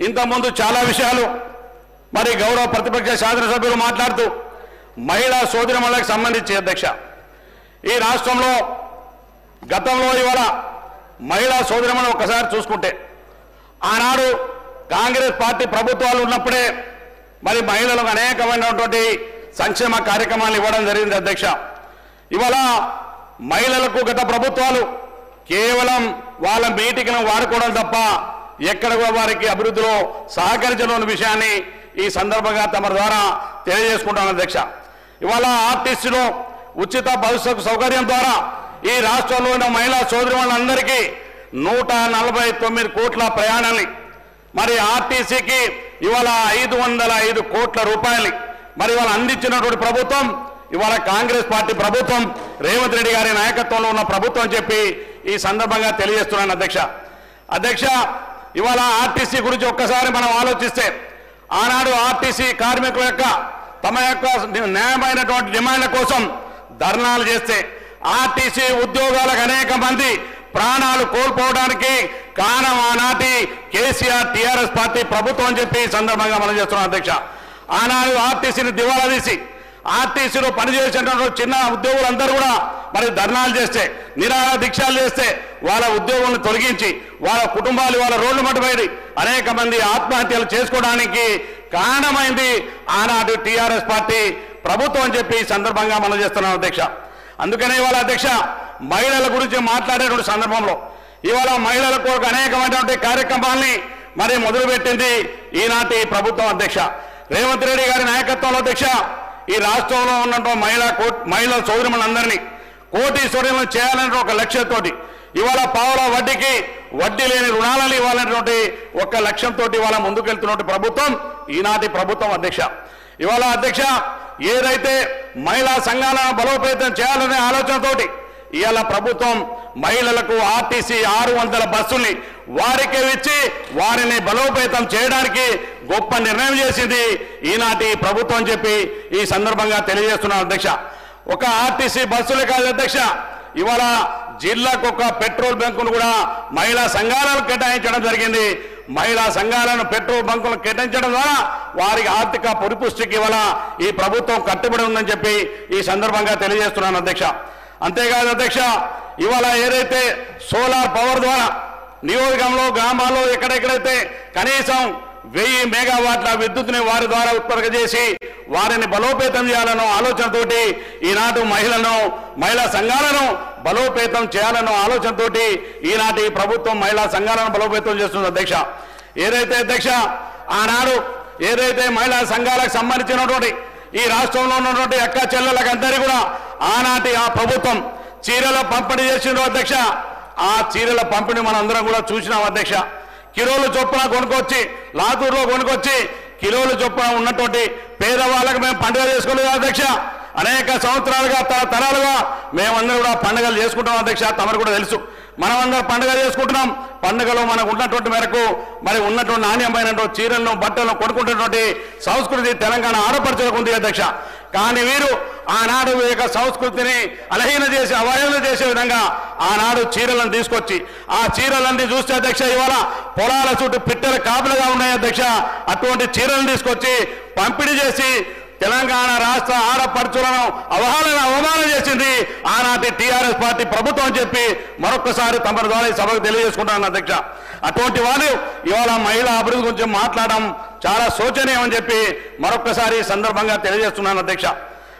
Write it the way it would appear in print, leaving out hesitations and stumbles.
ఇంతకుముందు చాలా విషయాలు మరి గౌరవ ప్రతిపక్ష శాసనసభ్యులు మాట్లాడుతూ మహిళా సోదరిమణులకు సంబంధించి అధ్యక్ష ఈ రాష్ట్రంలో గతంలో ఇవాళ మహిళా సోదరిమణులు ఒకసారి చూసుకుంటే ఆనాడు కాంగ్రెస్ పార్టీ ప్రభుత్వాలు ఉన్నప్పుడే మరి మహిళలకు అనేకమైనటువంటి సంక్షేమ కార్యక్రమాలు ఇవ్వడం జరిగింది అధ్యక్ష. ఇవాళ మహిళలకు గత ప్రభుత్వాలు కేవలం వాళ్ళ మీటింగ్ను వాడుకోవడం తప్ప ఎక్కడ కూడా వారికి అభివృద్ధిలో సహకరించడం విషయాన్ని ఈ సందర్భంగా తమ ద్వారా తెలియజేసుకుంటాను అధ్యక్ష. ఇవాళ ఆర్టీసీలో ఉచిత బస్సు సౌకర్యం ద్వారా ఈ రాష్ట్రంలో ఉన్న మహిళా సోదరులందరికీ 149 కోట్ల ప్రయాణాన్ని మరి ఆర్టీసీకి ఇవాళ 505 కోట్ల రూపాయలు మరి ఇవాళ అందించినటువంటి ప్రభుత్వం ఇవాళ కాంగ్రెస్ పార్టీ ప్రభుత్వం రేవంత్ రెడ్డి గారి నాయకత్వంలో ఉన్న ప్రభుత్వం అని చెప్పి ఈ సందర్భంగా తెలియజేస్తున్నాను అధ్యక్ష. ఇవాళ ఆర్టీసీ గురించి ఒక్కసారి మనం ఆలోచిస్తే ఆనాడు ఆర్టీసీ కార్మికుల యొక్క తమ యొక్క న్యాయమైనటువంటి డిమాండ్ల కోసం ధర్నాలు చేస్తే ఆర్టీసీ ఉద్యోగాలకు అనేక మంది ప్రాణాలు కోల్పోవడానికి కారణం ఆనాటి కేసీఆర్ టీఆర్ఎస్ పార్టీ ప్రభుత్వం అని చెప్పి ఈ సందర్భంగా మనం చేస్తున్నాం అధ్యక్ష. ఆనాడు ఆర్టీసీని దివాలా తీసి ఆర్టీసీలో పనిచేసేటువంటి చిన్న ఉద్యోగులందరూ కూడా మరి ధర్నాలు చేస్తే నిరాహార దీక్షలు చేస్తే వాళ్ళ ఉద్యోగులను తొలగించి వాళ్ళ కుటుంబాలు వాళ్ళ రోడ్లు మట్టుబడి అనేక మంది ఆత్మహత్యలు చేసుకోవడానికి కారణమైంది ఆనాడు టీఆర్ఎస్ పార్టీ ప్రభుత్వం అని చెప్పి ఈ సందర్భంగా మనం చేస్తున్నాం అధ్యక్ష. అందుకనే ఇవాళ అధ్యక్ష మహిళల గురించి మాట్లాడేటువంటి సందర్భంలో ఇవాళ మహిళల కొరకు అనేకమైనటువంటి కార్యక్రమాల్ని మరి మొదలుపెట్టింది ఈనాటి ప్రభుత్వం అధ్యక్ష. రేవంత్ రెడ్డి గారి నాయకత్వంలో అధ్యక్ష ఈ రాష్ట్రంలో ఉన్నటువంటి మహిళా సోదరులందరినీ కోటీశ్వరులను చేయాలనే ఒక లక్ష్యంతోటి ఇవాళ పావుల వడ్డీకి వడ్డీ లేని రుణాలను ఇవ్వాలనేటువంటి ఒక లక్ష్యంతో ఇవాళ ముందుకెళ్తున్న ప్రభుత్వం ఈనాటి ప్రభుత్వం అధ్యక్ష. ఇవాళ అధ్యక్ష ఏదైతే మహిళా సంఘాలను బలోపేతం చేయాలనే ఆలోచనతోటి ఇవాళ ప్రభుత్వం మహిళలకు ఆర్టీసీ 600 బస్సుల్ని వారికే ఇచ్చి వారిని బలోపేతం చేయడానికి గొప్ప నిర్ణయం చేసింది ఈనాటి ప్రభుత్వం అని చెప్పి ఈ సందర్భంగా తెలియజేస్తున్నాను అధ్యక్ష. ఒక ఆర్టీసీ బస్సులే కాదు అధ్యక్ష ఇవాళ జిల్లాకు ఒక పెట్రోల్ బంకును కూడా మహిళా సంఘాలను కేటాయించడం జరిగింది. మహిళా సంఘాలను పెట్రోల్ బంకులను కేటాయించడం ద్వారా వారికి ఆర్థిక పరిపుష్టికి ఇవాళ ఈ ప్రభుత్వం కట్టుబడి ఉందని చెప్పి ఈ సందర్భంగా తెలియజేస్తున్నాను అధ్యక్ష. అంతేకాదు అధ్యక్ష ఇవాళ ఏదైతే సోలార్ పవర్ ద్వారా నియోజకంలో గ్రామాల్లో ఎక్కడెక్కడైతే కనీసం 1000 మెగావాట్ల విద్యుత్ని వారి ద్వారా ఉత్పత్తి చేసి వారిని బలోపేతం చేయాలనో ఆలోచనతోటి ఈనాటి మహిళా సంఘాలను బలోపేతం చేయాలనో ఆలోచనతోటి ఈనాటి ప్రభుత్వం మహిళా సంఘాలను బలోపేతం చేస్తుంది అధ్యక్ష. ఏదైతే అధ్యక్ష ఆనాడు ఏదైతే మహిళా సంఘాలకు సంబంధించినటువంటి ఈ రాష్ట్రంలో ఉన్నటువంటి అక్క చెల్లెలకు అందరికీ కూడా ఆనాటి ఆ ప్రభుత్వం చీరల పంపిణీ చేసిండ్రు అధ్యక్ష. ఆ చీరల పంపిణీ మనం అందరం కూడా చూసినాం అధ్యక్ష. కిలోలు చొప్పున కొనుక్కొచ్చి లాతూరులో కొనుక్కొచ్చి కిలోలు చొప్పున ఉన్నటువంటి పేదవాళ్ళకు మేము పండుగ చేసుకోలేదు అధ్యక్ష. అనేక సంవత్సరాలుగా తరాలుగా మేమందరం కూడా పండుగలు చేసుకుంటాం అధ్యక్ష. తమరు కూడా తెలుసు మనమందరం పండుగ చేసుకుంటున్నాం. పండుగలో మనకు ఉన్నటువంటి మేరకు మరి ఉన్నటువంటి నాణ్యమైనటువంటి చీరలను బట్టలను కొనుక్కుంటున్నటువంటి సంస్కృతి తెలంగాణ ఆడపడుచులకు ఉంది అధ్యక్ష. కానీ వీరు ఆనాడు యొక్క సంస్కృతిని అవహేళన చేసే విధంగా ఆనాడు చీరలను తీసుకొచ్చి ఆ చీరలన్నీ చూస్తే అధ్యక్ష ఇవాళ పొలాల చుట్టూ పిట్టల కాపులుగా ఉన్నాయి అధ్యక్ష. అటువంటి చీరలను తీసుకొచ్చి పంపిణీ చేసి తెలంగాణ రాష్ట్ర ఆడపడుచులను అవమానం చేసింది ఆనాటి టీఆర్ఎస్ పార్టీ ప్రభుత్వం అని చెప్పి మరొకసారి తమ ద్వారా ఈ సభకు తెలియజేసుకుంటాను అధ్యక్ష. అటువంటి వారు ఇవాళ మహిళా అభివృద్ధి గురించి మాట్లాడడం చాలా శోచనీయం అని చెప్పి మరొకసారి ఈ సందర్భంగా తెలియజేస్తున్నాను అధ్యక్ష.